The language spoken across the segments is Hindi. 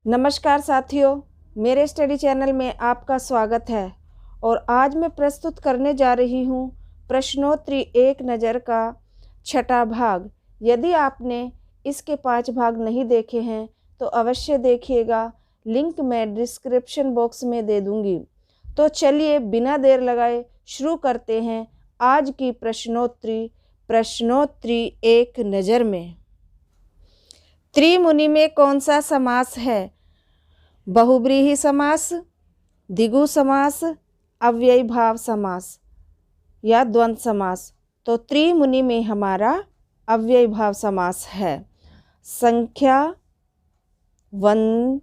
नमस्कार साथियों, मेरे स्टडी चैनल में आपका स्वागत है और आज मैं प्रस्तुत करने जा रही हूँ प्रश्नोत्तरी एक नज़र का छठा भाग। यदि आपने इसके 5 भाग नहीं देखे हैं तो अवश्य देखिएगा, लिंक मैं डिस्क्रिप्शन बॉक्स में दे दूँगी। तो चलिए बिना देर लगाए शुरू करते हैं आज की प्रश्नोत्तरी एक नज़र में। त्रिमुनि में कौन सा समास है? बहुब्रीहि समास, द्विगु समास, अव्ययी भाव समास या द्वंद्व समास। तो त्रिमुनि में हमारा अव्ययी भाव समास है। संख्या वनशेन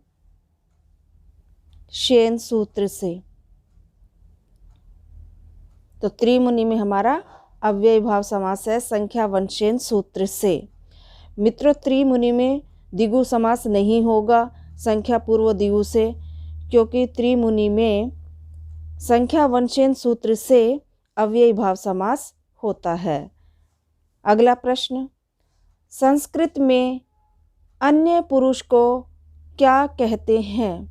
सूत्र से। तो त्रिमुनि में हमारा अव्ययी भाव समास है संख्या वनशेन सूत्र से। मित्रों, त्रिमुनि में द्विगु समास नहीं होगा संख्या पूर्व द्विगु से, क्योंकि त्रिमुनि में संख्या वनशेन सूत्र से अव्ययी भाव समास होता है। अगला प्रश्न, संस्कृत में अन्य पुरुष को क्या कहते हैं?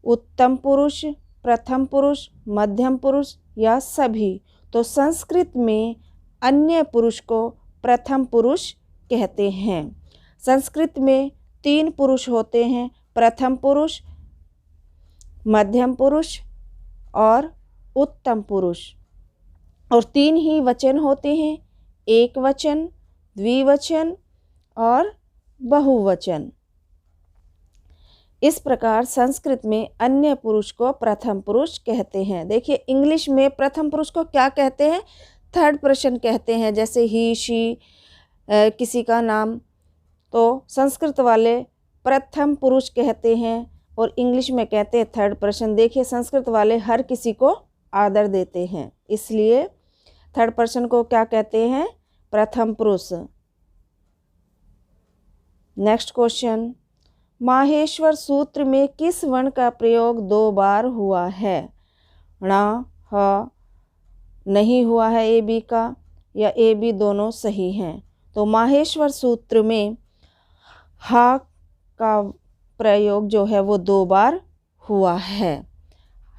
उत्तम पुरुष, प्रथम पुरुष, मध्यम पुरुष या सभी? तो संस्कृत में अन्य पुरुष को प्रथम पुरुष कहते हैं। संस्कृत में 3 पुरुष होते हैं, प्रथम पुरुष, मध्यम पुरुष और उत्तम पुरुष, और 3 ही वचन होते हैं, एक वचन, द्विवचन और बहुवचन। इस प्रकार संस्कृत में अन्य पुरुष को प्रथम पुरुष कहते हैं। देखिए, इंग्लिश में प्रथम पुरुष को क्या कहते हैं? थर्ड पर्सन कहते हैं, जैसे ही, शी, किसी का नाम। तो संस्कृत वाले प्रथम पुरुष कहते हैं और इंग्लिश में कहते हैं थर्ड पर्सन। देखिए, संस्कृत वाले हर किसी को आदर देते हैं, इसलिए थर्ड पर्सन को क्या कहते हैं? प्रथम पुरुष। नेक्स्ट क्वेश्चन, माहेश्वर सूत्र में किस वर्ण का प्रयोग 2 बार हुआ है? ण, ह नहीं हुआ है ए बी का, या ए बी दोनों सही हैं। तो माहेश्वर सूत्र में हा का प्रयोग जो है वो 2 बार हुआ है।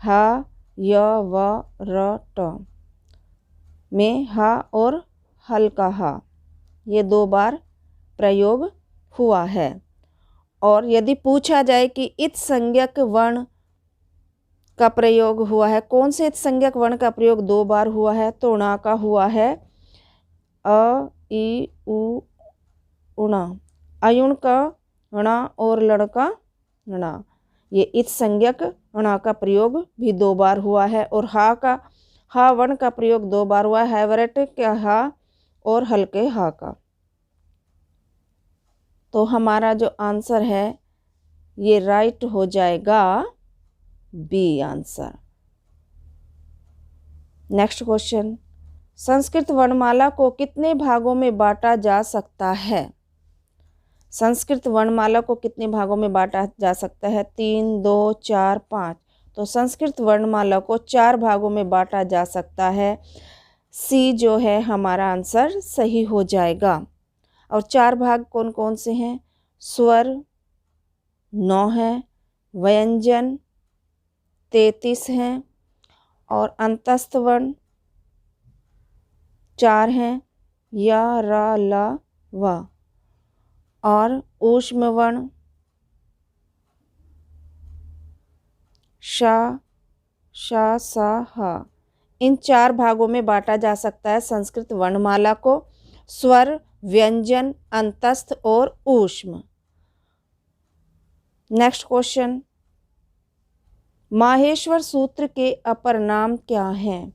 हा, य, व, र, ट में हा और हल का हा, ये 2 बार प्रयोग हुआ है। और यदि पूछा जाए कि इत संज्ञक वर्ण का प्रयोग हुआ है, कौन से इत संज्ञक वर्ण का प्रयोग 2 बार हुआ है? तो णा का हुआ है, अ, ई, उ, उणा। अयुण का णा और लड़ का णा, ये इत संज्ञक णा का प्रयोग भी 2 बार हुआ है। और हा का, हा वर्ण का प्रयोग 2 बार हुआ है, हैवरेट का हा और हल्के हा का। तो हमारा जो आंसर है ये राइट हो जाएगा, B answer. Next question, Sanskrit वर्णमाला को कितने भागों में बांटा जा सकता है? संस्कृत वर्णमाला को कितने भागों में बांटा जा सकता है? 3, 2, 4, 5। तो संस्कृत वर्णमाला को 4 भागों में बांटा जा सकता है। सी जो है हमारा आंसर सही हो जाएगा। और 4 भाग कौन कौन से हैं? स्वर 9 हैं, व्यंजन 33 हैं और अंतस्थ वर्ण 4 हैं, या, र, ल, व, और ऊष्म वर्ण शा, शा, सा, हा। इन 4 भागों में बांटा जा सकता है संस्कृत वर्णमाला को। स्वर, व्यंजन, अंतस्थ और ऊष्म। नेक्स्ट क्वेश्चन, माहेश्वर सूत्र के अपर नाम क्या हैं?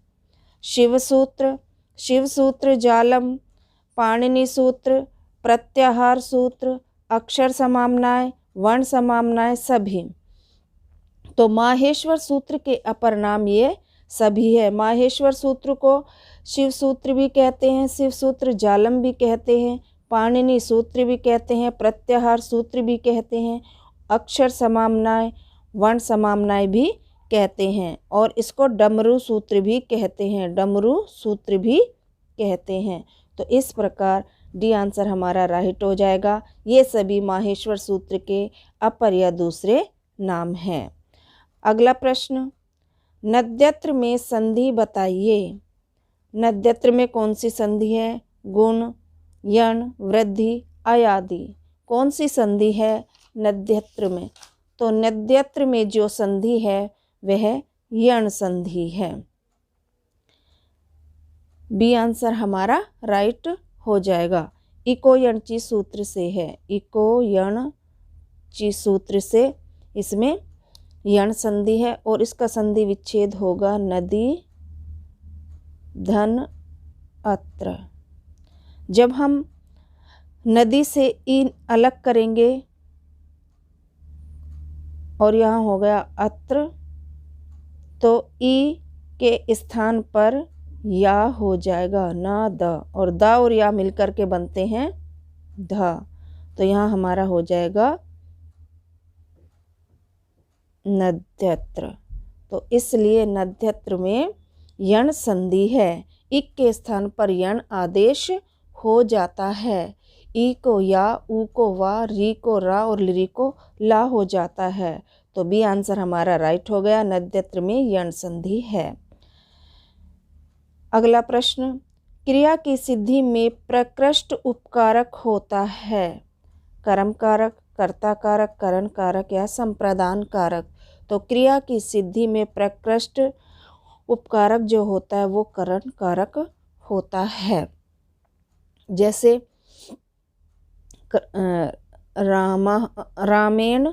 शिव सूत्र, शिव सूत्र जालम, पाणिनि सूत्र, प्रत्याहार सूत्र, अक्षर समामनाएं, वर्ण समामनाएं, सभी। तो माहेश्वर सूत्र के अपर नाम ये सभी है। माहेश्वर सूत्र को शिव सूत्र भी कहते हैं, शिव सूत्र जालम भी कहते हैं, पाणिनि सूत्र भी कहते हैं, प्रत्याहार सूत्र भी कहते हैं, अक्षर समामनाएं, वर्ण समामनाएं भी कहते हैं, और इसको डमरू सूत्र भी कहते हैं, डमरू सूत्र भी कहते हैं। तो इस प्रकार डी आंसर हमारा राइट हो जाएगा। ये सभी माहेश्वर सूत्र के अपर या दूसरे नाम हैं। अगला प्रश्न, नद्यत्र में संधि बताइए। नद्यत्र में कौन सी संधि है? गुण, यण, वृद्धि, अयादि। कौन सी संधि है नद्यत्र में? तो नद्यत्र में जो संधि है वह यण संधि है। बी आंसर हमारा राइट हो जाएगा। इको यणची सूत्र से है, इको यणची सूत्र से इसमें यण संधि है और इसका संधि विच्छेद होगा नदी धन अत्र। जब हम नदी से ई अलग करेंगे और यहाँ हो गया अत्र, तो ई के स्थान पर या हो जाएगा ना द, और द और या मिलकर के बनते हैं ध, तो यहाँ हमारा हो जाएगा नद्यत्र। तो इसलिए नद्यत्र में यण संधि है। इक के स्थान पर यण आदेश हो जाता है। ई को या, ऊ को वा, री को रा और लिरी को ला हो जाता है। तो बी आंसर हमारा राइट हो गया, नद्यत्र में यण संधि है। अगला प्रश्न, क्रिया की सिद्धि में प्रकृष्ट उपकारक होता है। कर्म कारक, कर्ता कारक, करण कारक या संप्रदान कारक। तो क्रिया की सिद्धि में प्रकृष्ट उपकारक जो होता है वो करण कारक होता है। जैसे रामेण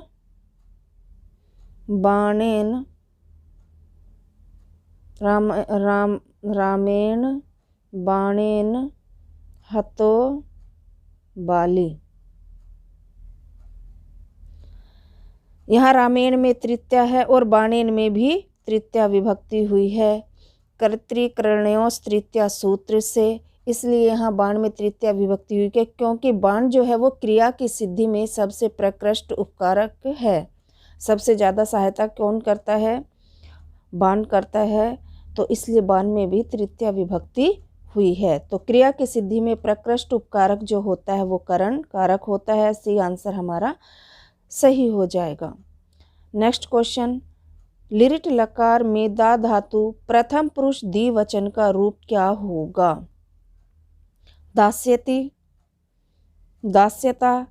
बाणेन, रामेण बाणेन हतो बाली। यहाँ रामेण में तृतीया है और बाणेन में भी तृतीया विभक्ति हुई है कर्तृकरणयों तृतीया सूत्र से, इसलिए यहाँ बाण में तृतीया विभक्ति हुई है क्योंकि बाण जो है वो क्रिया की सिद्धि में सबसे प्रकृष्ट उपकारक है। सबसे ज़्यादा सहायता कौन करता है? बाण करता है, तो इसलिए बाण में भी तृतीया विभक्ति हुई है। तो क्रिया की सिद्धि में प्रकृष्ट उपकारक जो होता है वो करण कारक होता है। सी आंसर हमारा सही हो जाएगा। नेक्स्ट क्वेश्चन, लिरिट लकार में दा धातु प्रथम पुरुष द्विवचन का रूप क्या होगा? दास्यति, दास्यता,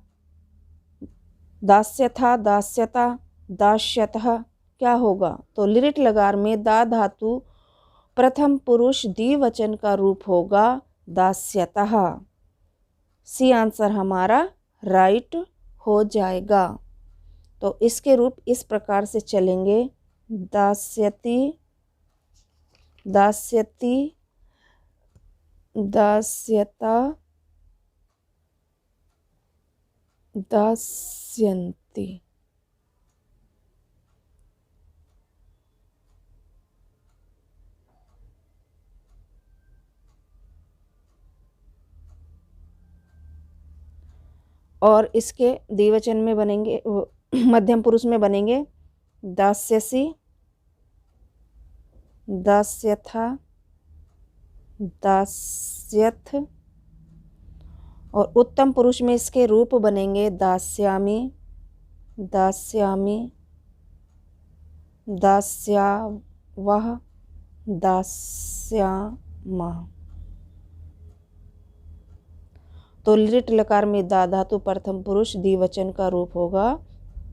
दास्यथा, दास्यता, दास्यतः क्या होगा? तो लिरिट लकार में दा धातु प्रथम पुरुष द्विवचन का रूप होगा दास्यतः। सी आंसर हमारा राइट हो जाएगा। तो इसके रूप इस प्रकार से चलेंगे, दास्यति, दास्यति, दास्यता, दास्यन्ति। और इसके द्विवचन में बनेंगे, मध्यम पुरुष में बनेंगे दास्यसि, दास्यथा, दास्यथ, और उत्तम पुरुष में इसके रूप बनेंगे दास्यामि, दास्यामि, दास्यावः, दास्यामः। तो लिट लकार में दा धातु प्रथम पुरुष द्विवचन का रूप होगा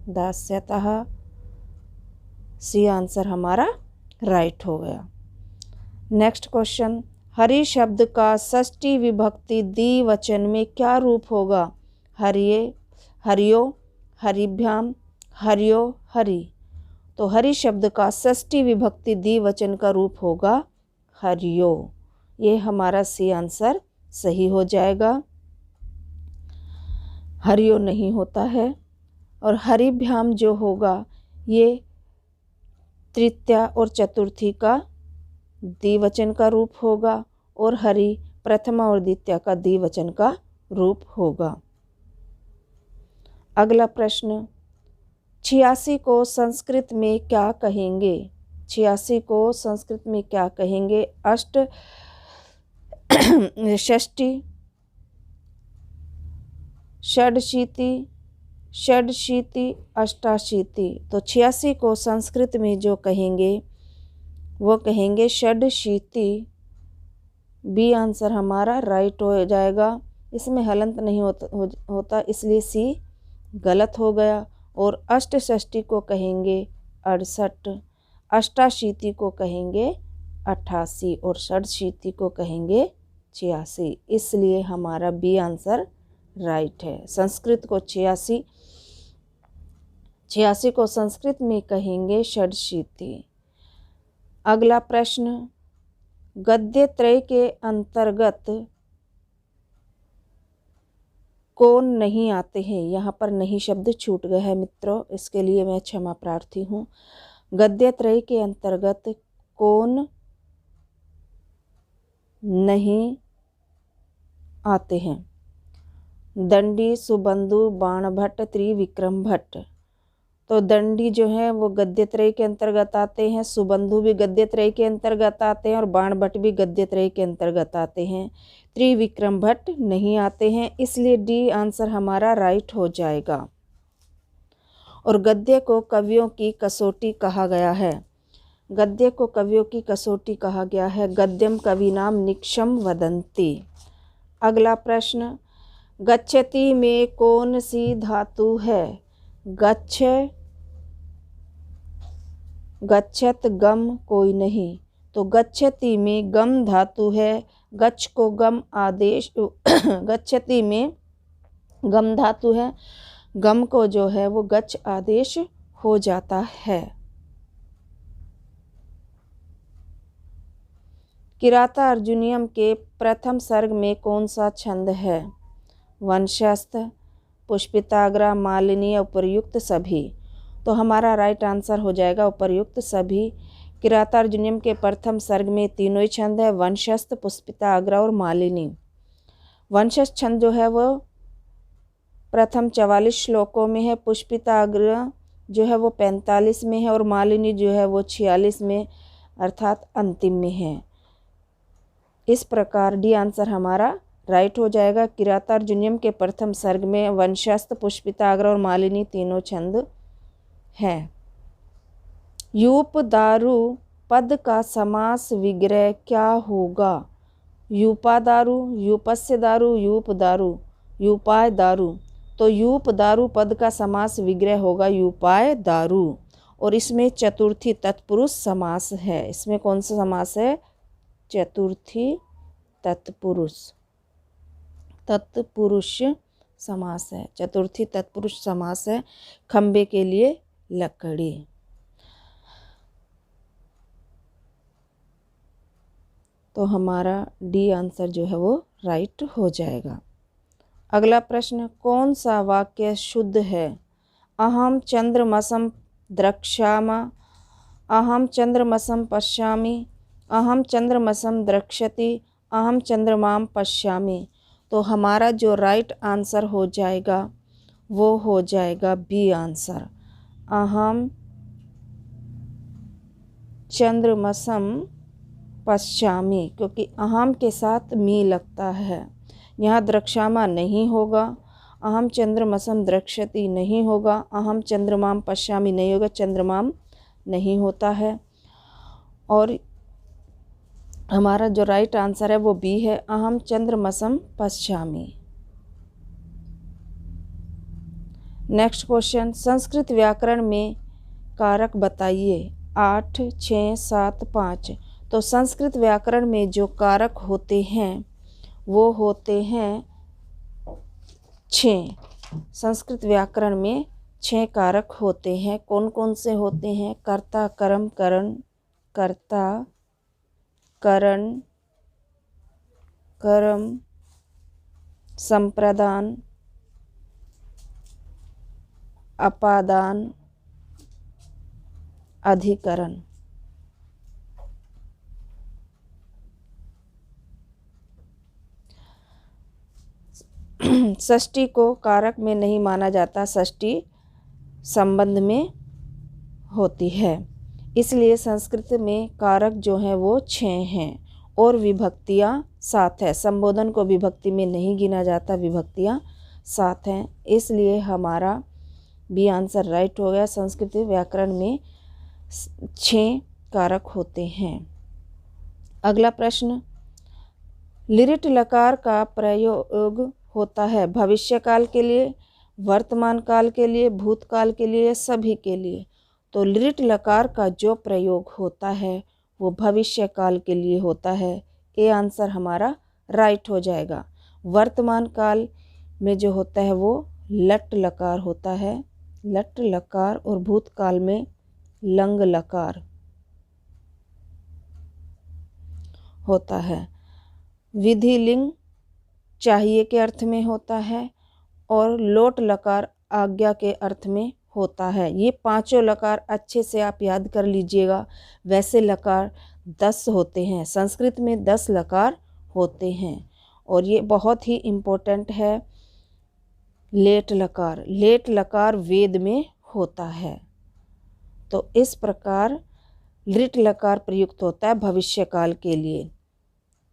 दास्यतः। सी आंसर हमारा राइट हो गया। नेक्स्ट क्वेश्चन, हरि शब्द का षष्ठी विभक्ति द्विवचन में क्या रूप होगा? हरिये, हरियो, हरिभ्याम, हरियो, हरि। तो हरि शब्द का षष्ठी विभक्ति द्विवचन का रूप होगा हरियो। ये हमारा सी आंसर सही हो जाएगा। हरियो नहीं होता है। और हरिभ्याम जो होगा ये तृतीया और चतुर्थी का द्विवचन का रूप होगा और हरि प्रथमा और द्वितीया का द्विवचन का रूप होगा। अगला प्रश्न, 86 को संस्कृत में क्या कहेंगे? 86 को संस्कृत में क्या कहेंगे? अष्ट, षष्ठी, षडशीति, षडशीति, अष्टाशीति। तो 86 को संस्कृत में जो कहेंगे वो कहेंगे षडशीति। बी आंसर हमारा राइट हो जाएगा। इसमें हलंत नहीं होता इसलिए सी गलत हो गया। और अष्टषष्ठी को कहेंगे 68, अष्टाशीति को कहेंगे 88 और षडशीति को कहेंगे 86। इसलिए हमारा बी आंसर राइट है। संस्कृत को 86 को संस्कृत में कहेंगे षडशीति। अगला प्रश्न, गद्य त्रय के अंतर्गत कौन नहीं आते हैं। यहाँ पर नहीं शब्द छूट गया है मित्रों, इसके लिए मैं क्षमा प्रार्थी हूँ। गद्य त्रय के अंतर्गत कौन नहीं आते हैं। दंडी, सुबंधु, बाणभट्ट, त्रिविक्रम भट्ट। तो दंडी जो है वो गद्य त्रय के अंतर्गत आते हैं, सुबंधु भी गद्य त्रय के अंतर्गत आते हैं और बाणभट्ट भी गद्य त्रय के अंतर्गत आते हैं। त्रिविक्रम भट्ट नहीं आते हैं, इसलिए डी आंसर हमारा राइट हो जाएगा। और गद्य को कवियों की कसौटी कहा गया है। गद्य को कवियों की कसौटी कहा गया है। गद्यम कविनाम निक्षम वदन्ति। अगला प्रश्न, गच्छति में कौन सी धातु है। गच्छत गम कोई नहीं, तो गच्छति में गम धातु है। गच्छ को गम आदेश गच्छति में गम धातु है, गम को जो है वो गच्छ आदेश हो जाता है। किराता अर्जुनियम के प्रथम सर्ग में कौन सा छंद है। वंशस्थ, पुष्पिताग्रा, मालिनी, उपर्युक्त सभी। तो हमारा राइट आंसर हो जाएगा उपर्युक्त सभी। किरातार्जुनीयम के प्रथम सर्ग में तीनों ही छंद है, वंशस्थ, पुष्पिताग्रा और मालिनी। वंशस्थ छंद जो है वो प्रथम 44 श्लोकों में है, पुष्पिताग्रा जो है वो 45 में है और मालिनी जो है वो 46 में अर्थात अंतिम में है। इस प्रकार डी आंसर हमारा राइट हो जाएगा। किरातार्जुनीयम के प्रथम सर्ग में वंशस्थ, पुष्पिताग्र और मालिनी तीनों छंद हैं। यूप दारू पद का समास विग्रह क्या होगा। यूपा दारू, यूपस्य दारू, यूप दारू, यूपाय दारू। तो यूप दारू पद का समास विग्रह होगा यूपाय दारू। और इसमें चतुर्थी तत्पुरुष समास है। इसमें कौन सा समास है। चतुर्थी तत्पुरुष, तत्पुरुष समास है। चतुर्थी तत्पुरुष समास है। खंबे के लिए लकड़ी। तो हमारा डी आंसर जो है वो राइट हो जाएगा। अगला प्रश्न, कौन सा वाक्य शुद्ध है। अहम चंद्रमसम द्रक्ष्यामि, अहम चंद्रमसम पश्यामि, अहम चंद्रमसम द्रक्ष्यति, अहम चंद्रमाम पश्यामि। तो हमारा जो राइट आंसर हो जाएगा वो हो जाएगा बी आंसर। अहम चंद्रमसम पश्यामि, क्योंकि अहम के साथ मी लगता है। यहाँ द्रक्ष्यामा नहीं होगा, अहम चंद्रमसम द्रक्ष्यति नहीं होगा, अहम चंद्रमाम पश्यामि नहीं होगा, चंद्रमाम नहीं होता है। और हमारा जो राइट आंसर है वो बी है, अहम चंद्रमसम पश्यामि। नेक्स्ट क्वेश्चन, संस्कृत व्याकरण में कारक बताइए। 8, 6, 7, 5। तो संस्कृत व्याकरण में जो कारक होते हैं वो होते हैं 6। संस्कृत व्याकरण में 6 कारक होते हैं। कौन कौन से होते हैं। कर्ता, कर्म, करण, कर्ता, करण, कर्म, संप्रदान, अपादान, अधिकरण। षष्ठी को कारक में नहीं माना जाता, षष्ठी संबंध में होती है। इसलिए संस्कृत में कारक जो हैं वो 6 हैं और विभक्तियाँ 7 है। संबोधन को विभक्ति में नहीं गिना जाता, विभक्तियाँ साथ हैं, इसलिए हमारा बी आंसर राइट हो गया। संस्कृत व्याकरण में 6 कारक होते हैं। अगला प्रश्न, लिरिट लकार का प्रयोग होता है भविष्य काल के लिए, वर्तमान काल के लिए, भूतकाल के लिए, सभी के लिए। तो लिरिट लकार का जो प्रयोग होता है वो भविष्य काल के लिए होता है। ये आंसर हमारा राइट हो जाएगा। वर्तमान काल में जो होता है वो लट लकार होता है, लट लकार, और भूतकाल में लंग लकार होता है। विधिलिंग चाहिए के अर्थ में होता है और लोट लकार आज्ञा के अर्थ में होता है। ये पांचों लकार अच्छे से आप याद कर लीजिएगा। वैसे लकार 10 होते हैं, संस्कृत में 10 लकार होते हैं और ये बहुत ही इम्पोर्टेंट है। लेट लकार, लेट लकार वेद में होता है। तो इस प्रकार लिट लकार प्रयुक्त होता है भविष्य काल के लिए।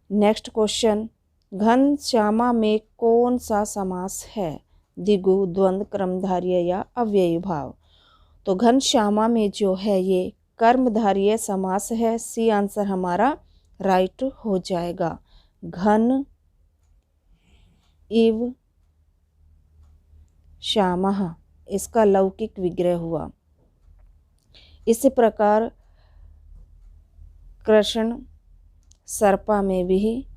नेक्स्ट क्वेश्चन, घनश्यामा में कौन सा समास है? द्विगु, द्वंद्व, कर्मधारय या अव्ययी भाव? तो घनश्यामा में जो है ये कर्मधारय समास है। सी आंसर हमारा राइट हो जाएगा। घन इव श्यामः, इसका लौकिक विग्रह हुआ। इसी प्रकार कृष्ण सर्पा में भी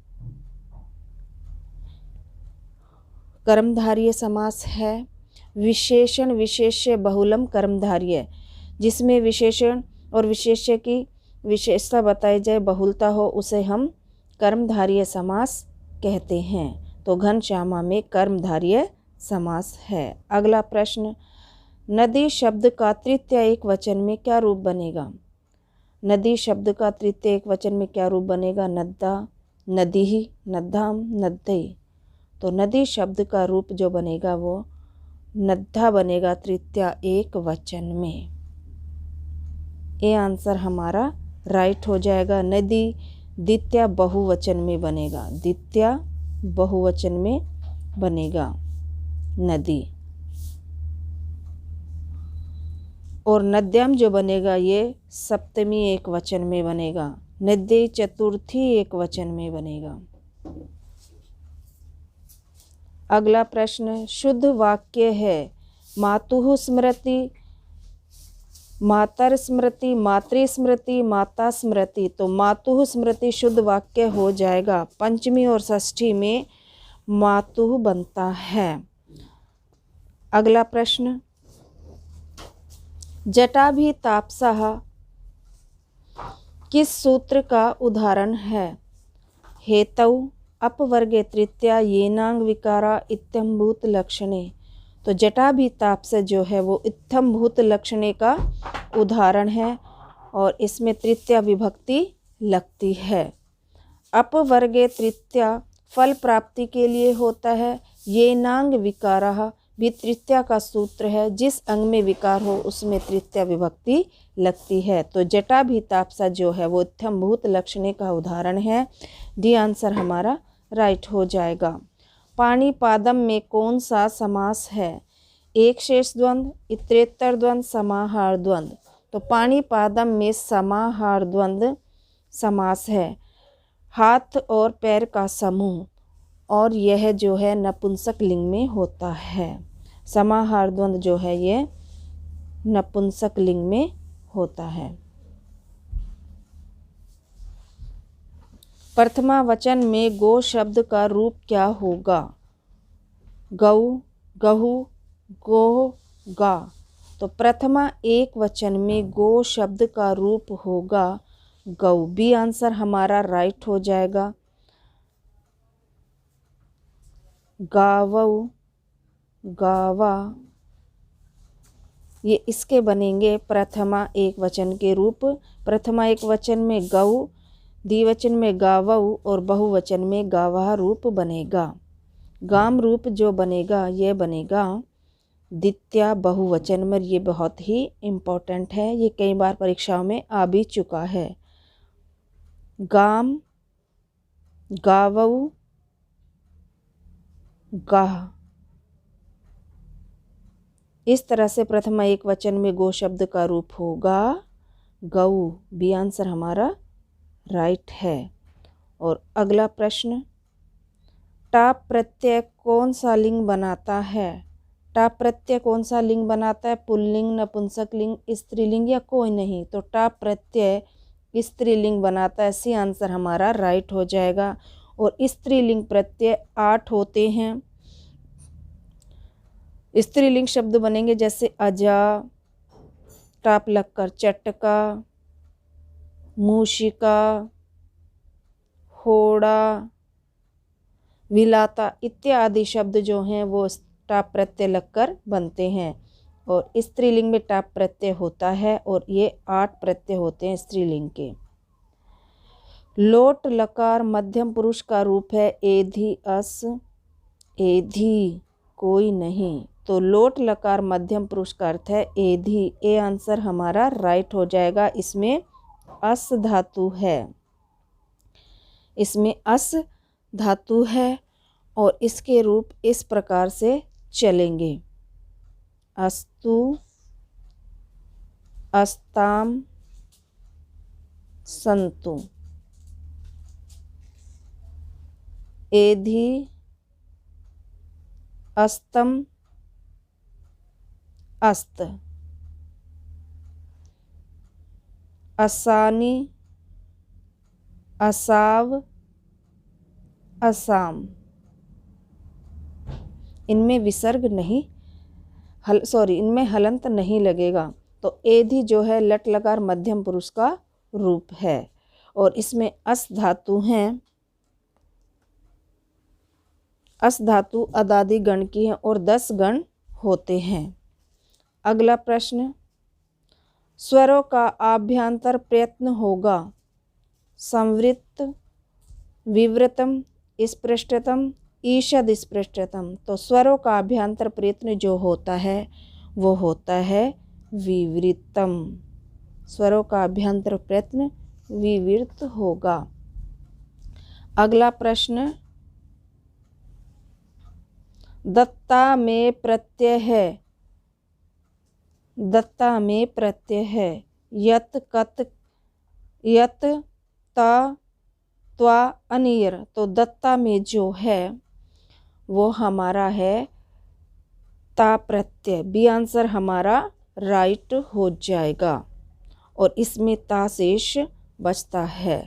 कर्मधारय समास है। विशेषण विशेष्य बहुलम कर्मधारय, जिसमें विशेषण और विशेष्य की विशेषता बताई जाए, बहुलता हो, उसे हम कर्मधारय समास कहते हैं। तो घनश्यामा में कर्मधारय समास है। अगला प्रश्न, नदी शब्द का तृतीय एक वचन में क्या रूप बनेगा? नदी शब्द का तृतीय एक वचन में क्या रूप बनेगा? नद्दा, नदीहि, नद्धाम, नद्दई। तो नदी शब्द का रूप जो बनेगा वो नद्धा बनेगा तृतीय एक वचन में। ये आंसर हमारा राइट हो जाएगा। नदी द्वितीय बहुवचन में बनेगा, द्वितीय बहुवचन में बनेगा नदी। और नद्याम जो बनेगा ये सप्तमी एक वचन में बनेगा, नद्य चतुर्थी एक वचन में बनेगा। अगला प्रश्न, शुद्ध वाक्य है मातुः स्मृति, मातर स्मृति, मातृ स्मृति, माता स्मृति। तो मातुः स्मृति शुद्ध वाक्य हो जाएगा। पंचमी और षष्ठी में मातुः बनता है। अगला प्रश्न, जटाभिताप्सः किस सूत्र का उदाहरण है? हेतौ, अपवर्गे तृतीया, येनांग विकारा, इत्थम्भूत लक्षणे। तो जटाभिताप्स जो है वो इत्थम्भूत लक्षणे का उदाहरण है और इसमें तृतीया विभक्ति लगती है। अपवर्गे तृतीया फल प्राप्ति के लिए होता है। येनांग विकारः भी तृतीया का सूत्र है, जिस अंग में विकार हो उसमें तृतीया विभक्ति लगती है। तो जटाभिताप्सा जो है वो इत्थम्भूत लक्षणे का उदाहरण है। डी आंसर हमारा राइट हो जाएगा। पाणिपादम में कौन सा समास है? एक शेष द्वंद्व, इतरेत्तर द्वंद्व, समाहार द्वंद्व। तो पाणिपादम में समाहार द्वंद्व समास है। हाथ और पैर का समूह, और यह जो है नपुंसक लिंग में होता है। समाहार द्वंद्व जो है ये नपुंसक लिंग में होता है। प्रथमा वचन में गो शब्द का रूप क्या होगा? गौ, गहु, गो, गा। तो प्रथमा एक वचन में गो शब्द का रूप होगा गौ। बी आंसर हमारा राइट हो जाएगा। गावौ, गावा, ये इसके बनेंगे प्रथमा एक वचन के रूप। प्रथमा एक वचन में गौ, द्विवचन में गावौ और बहुवचन में गावा रूप बनेगा। गाम रूप जो बनेगा ये बनेगा द्वितीय बहुवचन में। ये बहुत ही इम्पोर्टेंट है, ये कई बार परीक्षाओं में आ भी चुका है। गाम, गावौ, गाह। इस तरह से प्रथमा एक वचन में गो शब्द का रूप होगा गऊ। बी आंसर हमारा राइट है। और अगला प्रश्न, टाप प्रत्यय कौन सा लिंग बनाता है? टाप प्रत्यय कौन सा लिंग बनाता है? पुल्लिंग, नपुंसक लिंग, स्त्रीलिंग या कोई नहीं? तो टाप प्रत्यय स्त्रीलिंग बनाता है। सी आंसर हमारा राइट हो जाएगा। और स्त्रीलिंग प्रत्यय 8 होते हैं। स्त्रीलिंग शब्द बनेंगे जैसे अजा, टाप लगकर चटका, मूषिका, होड़ा, विलाता इत्यादि शब्द जो हैं वो टाप प्रत्यय लगकर बनते हैं। और स्त्रीलिंग में टाप प्रत्यय होता है और ये 8 प्रत्यय होते हैं स्त्रीलिंग के। लोट लकार मध्यम पुरुष का रूप है एधि अस। एधि कोई नहीं, तो लोट लकार मध्यम पुरुष का अर्थ है एधि। ए आंसर हमारा राइट हो जाएगा। इसमें अस धातु है, इसमें अस धातु है और इसके रूप इस प्रकार से चलेंगे। अस्तु, अस्ताम, संतु। एधि, अस्तम, अस्त। असानी, असाव, असाम। इनमें विसर्ग नहीं इनमें हलंत नहीं लगेगा। तो एधि जो है लट लकार मध्यम पुरुष का रूप है और इसमें अस धातु हैं। अस धातु अदादि गण की है और 10 गण होते हैं। अगला प्रश्न, स्वरों का आभ्यंतर प्रयत्न होगा संवृत्त, विवृतम, स्पृष्टतम, ईषद स्पृष्टतम। तो स्वरों का अभ्यंतर प्रयत्न जो होता है वो होता है विवृतम। स्वरों का अभ्यंतर प्रयत्न विवृत होगा। अगला प्रश्न, दत्ता में प्रत्यय है। दत्ता में प्रत्यय है यत, कत, यत, ता, त्वा, अनियर। तो दत्ता में जो है वो हमारा है ता प्रत्यय। बी आंसर हमारा राइट हो जाएगा और इसमें ता शेष बचता है।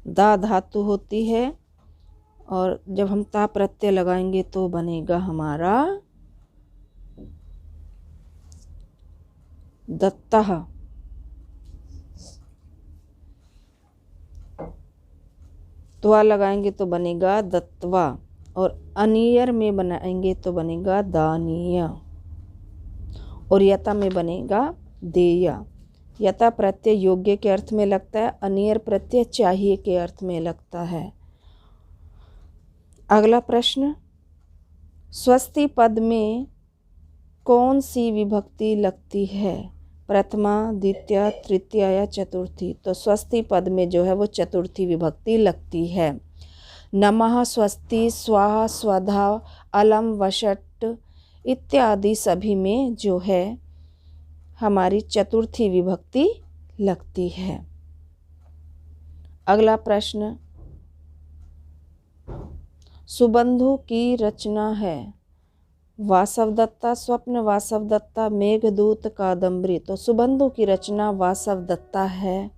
दा धातु होती है और जब हम ता प्रत्यय लगाएंगे तो बनेगा हमारा दत्तः। त्वा लगाएंगे तो बनेगा दत्वा और अनियर में बनाएंगे तो बनेगा दानीय और यता में बनेगा देया। यता प्रत्यय योग्य के अर्थ में लगता है, अनियर प्रत्यय चाहिए के अर्थ में लगता है। अगला प्रश्न, स्वस्ति पद में कौन सी विभक्ति लगती है? प्रथमा, द्वितीया, तृतीया या चतुर्थी? तो स्वस्ति पद में जो है वो चतुर्थी विभक्ति लगती है। नमः, स्वस्ति, स्वाहा, स्वधा, अलम, वषट इत्यादि सभी में जो है हमारी चतुर्थी विभक्ति लगती है। अगला प्रश्न, सुबंधु की रचना है वासवदत्ता, स्वप्न वासवदत्ता, मेघदूत, कादम्बरी। तो सुबंधु की रचना वासवदत्ता है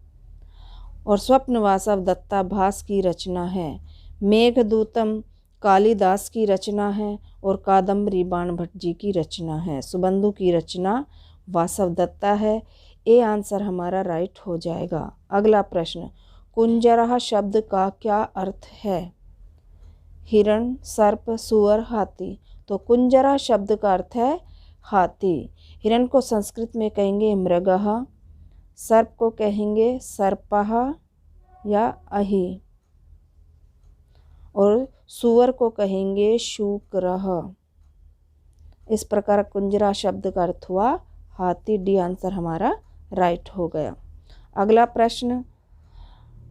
और स्वप्न वासवदत्ता भास की रचना है। मेघदूतम कालिदास की रचना है और कादम्बरी बाणभट्ट जी की रचना है। सुबंधु की रचना वासवदत्ता है। ए आंसर हमारा राइट हो जाएगा। अगला प्रश्न, कुंजरह शब्द का क्या अर्थ है? हिरण, सर्प, सुअर, हाथी। तो कुंजरा शब्द का अर्थ है हाथी। हिरण को संस्कृत में कहेंगे मृगः, सर्प को कहेंगे सर्पः या अहि और सुअर को कहेंगे शूकरः। इस प्रकार कुंजरा शब्द का अर्थ हुआ हाथी। डी आंसर हमारा राइट हो गया। अगला प्रश्न,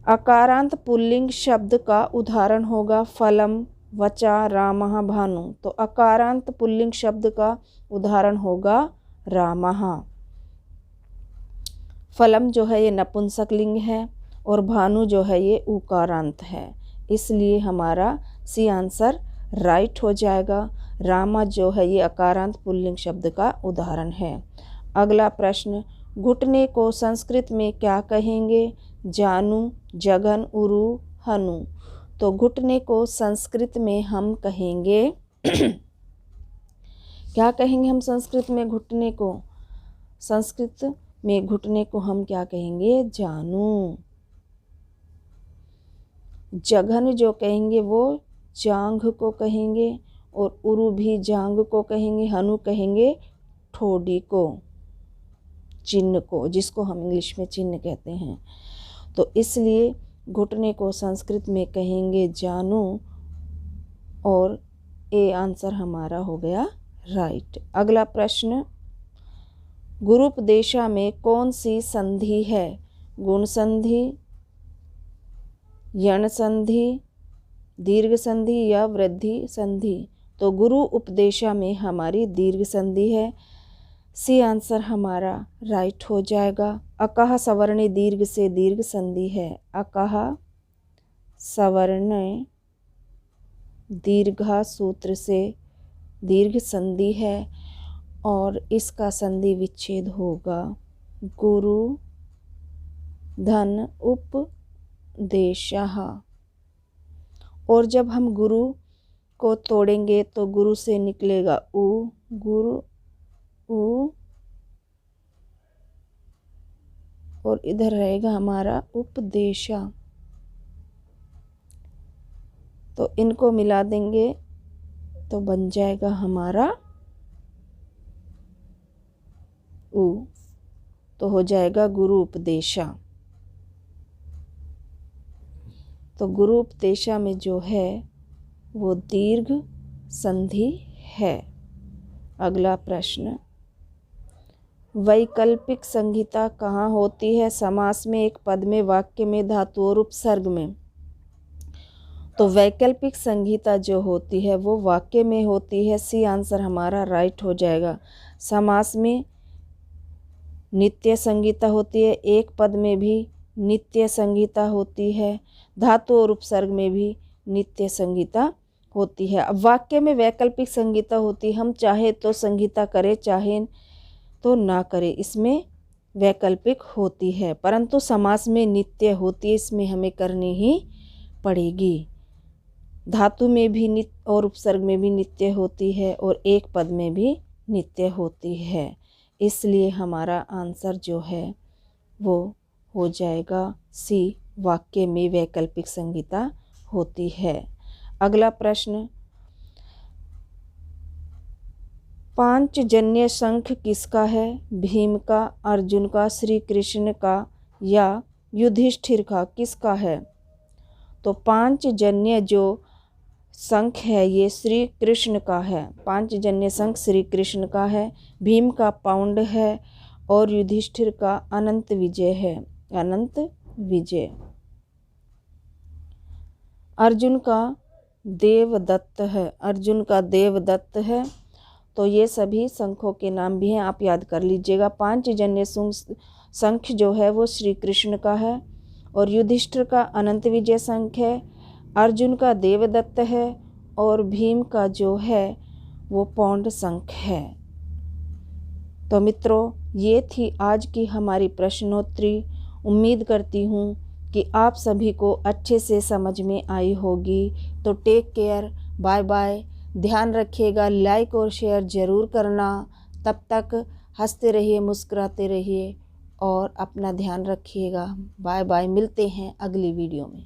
अकारांत पुल्लिंग शब्द का उदाहरण होगा फलम, वचा रामः भानु। तो अकारांत पुल्लिंग शब्द का उदाहरण होगा रामः। फलम जो है ये नपुंसकलिंग है और भानु जो है ये उकारांत है, इसलिए हमारा सी आंसर राइट हो जाएगा। रामा जो है ये अकारांत पुल्लिंग शब्द का उदाहरण है। अगला प्रश्न, घुटने को संस्कृत में क्या कहेंगे? जानू, जघन, उरु, हनु। तो घुटने को संस्कृत में हम कहेंगे क्या कहेंगे हम संस्कृत में घुटने को? संस्कृत में घुटने को हम क्या कहेंगे? जानू। जघन जो कहेंगे वो जांघ को कहेंगे और उरु भी जांघ को कहेंगे, हनु कहेंगे ठोडी को, चिन्ह को, जिसको हम इंग्लिश में चिन्ह कहते हैं। तो इसलिए घुटने को संस्कृत में कहेंगे जानू और ए आंसर हमारा हो गया राइट। अगला प्रश्न, गुरूपदेशा में कौन सी संधि है? गुण संधि, यण संधि, दीर्घ संधि या वृद्धि संधि? तो गुरु उपदेशा में हमारी दीर्घ संधि है, सी आंसर हमारा राइट हो जाएगा। अकह सवर्ण दीर्घ से दीर्घ संधि है, अकह सवर्ण दीर्घा सूत्र से दीर्घ संधि है और इसका संधि विच्छेद होगा गुरु धन उपदेशः। और जब हम गुरु को तोड़ेंगे तो गुरु से निकलेगा उ, गुरु उ, और इधर रहेगा हमारा उपदेशा। तो इनको मिला देंगे तो बन जाएगा हमारा उ, तो हो जाएगा गुरु उपदेशा। तो गुरु उपदेशा में जो है वो दीर्घ संधि है। अगला प्रश्न, वैकल्पिक संहिता कहाँ होती है? समास में, एक पद में, वाक्य में, धातु और उपसर्ग में। तो वैकल्पिक संहिता जो होती है वो वाक्य में होती है, सी आंसर हमारा राइट हो जाएगा। समास में नित्य संहिता होती है, एक पद में भी नित्य संहिता होती है, धातु और उपसर्ग में भी नित्य संहिता होती है। अब वाक्य में वैकल्पिक संहिता होती है, हम चाहे तो संहिता करें चाहे तो ना करें, इसमें वैकल्पिक होती है, परंतु समास में नित्य होती है, इसमें हमें करनी ही पड़ेगी। धातु में भी नित्य और उपसर्ग में भी नित्य होती है और एक पद में भी नित्य होती है, इसलिए हमारा आंसर जो है वो हो जाएगा सी, वाक्य में वैकल्पिक संहिता होती है। अगला प्रश्न, पांचजन्य शंख किसका है? भीम का, अर्जुन का, श्री कृष्ण का या युधिष्ठिर का? किसका है? तो पांचजन्य जो शंख है ये श्री कृष्ण का है, पांचजन्य शंख श्री कृष्ण का है, भीम का पाउंड है और युधिष्ठिर का अनंत विजय है, अनंत विजय। अर्जुन का देवदत्त है, अर्जुन का देवदत्त है। तो ये सभी शंखों के नाम भी हैं, आप याद कर लीजिएगा। पांचजन्य शंख जो है वो श्री कृष्ण का है और युधिष्ठिर का अनंत विजय शंख है, अर्जुन का देवदत्त है और भीम का जो है वो पौंड शंख है। तो मित्रों, ये थी आज की हमारी प्रश्नोत्तरी। उम्मीद करती हूँ कि आप सभी को अच्छे से समझ में आई होगी। तो टेक केयर, बाय बाय, ध्यान रखिएगा, लाइक और शेयर ज़रूर करना। तब तक हंसते रहिए, मुस्कुराते रहिए और अपना ध्यान रखिएगा। बाय बाय, मिलते हैं अगली वीडियो में।